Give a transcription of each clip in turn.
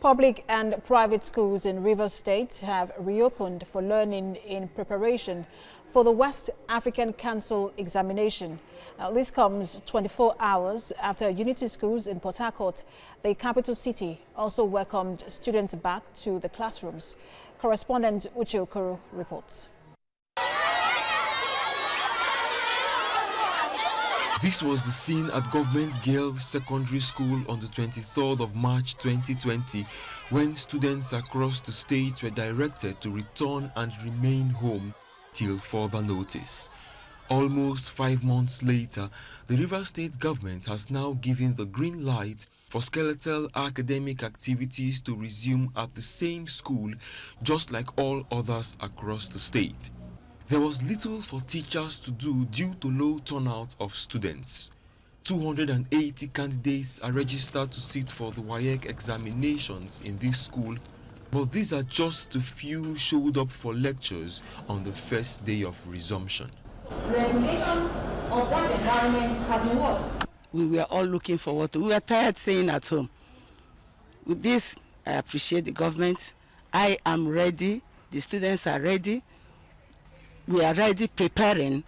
Public and private schools in Rivers State have reopened for learning in preparation for the West African Council examination. This comes 24 hours after Unity Schools in Port Harcourt, the capital city, also welcomed students back to the classrooms. Correspondent Uche Okoro reports. This was the scene at Government Girls Secondary School on the 23rd of March 2020 when students across the state were directed to return and remain home till further notice. Almost 5 months later, the Rivers State government has now given the green light for skeletal academic activities to resume at the same school, just like all others across the state. There was little for teachers to do due to low turnout of students. 280 candidates are registered to sit for the WAEC examinations in this school, but these are just the few who showed up for lectures on the first day of resumption. Regulation of that environment have been what? We were all looking forward to. We were tired staying at home. With this, I appreciate the government. I am ready. The students are ready. We are ready, preparing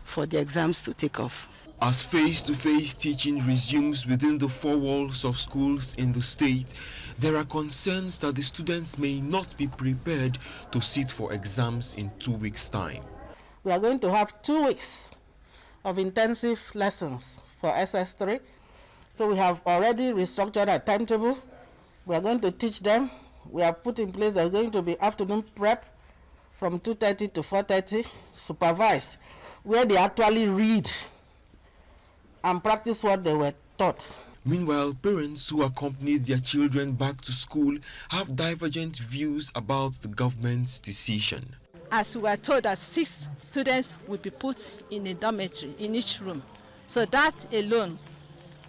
for the exams to take off. As face-to-face teaching resumes within the four walls of schools in the state, there are concerns that the students may not be prepared to sit for exams in 2 weeks' time. We are going to have 2 weeks of intensive lessons for SS3. So we have already restructured our timetable. We are going to teach them. We have put in place there's going to be afternoon prep from 2:30 to 4:30, supervised, where they actually read and practice what they were taught. Meanwhile, parents who accompanied their children back to school have divergent views about the government's decision. As we were told that 6 students will be put in a dormitory in each room. So that alone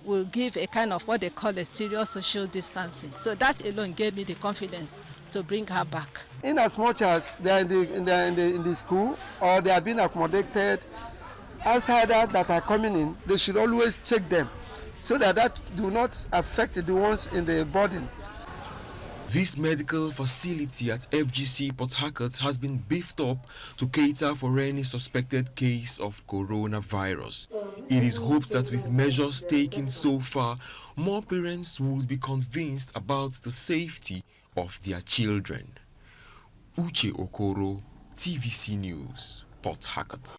will give a kind of what they call a serious social distancing. So that alone gave me the confidence to bring her back. In as much as they are in the school or they are being accommodated, outsiders that are coming in, they should always check them so that do not affect the ones in the boarding. This medical facility at FGC Port Harcourt has been beefed up to cater for any suspected case of coronavirus. It is hoped that with measures taken so far, more parents will be convinced about the safety of their children. Uche Okoro, TVC News, Port Harcourt.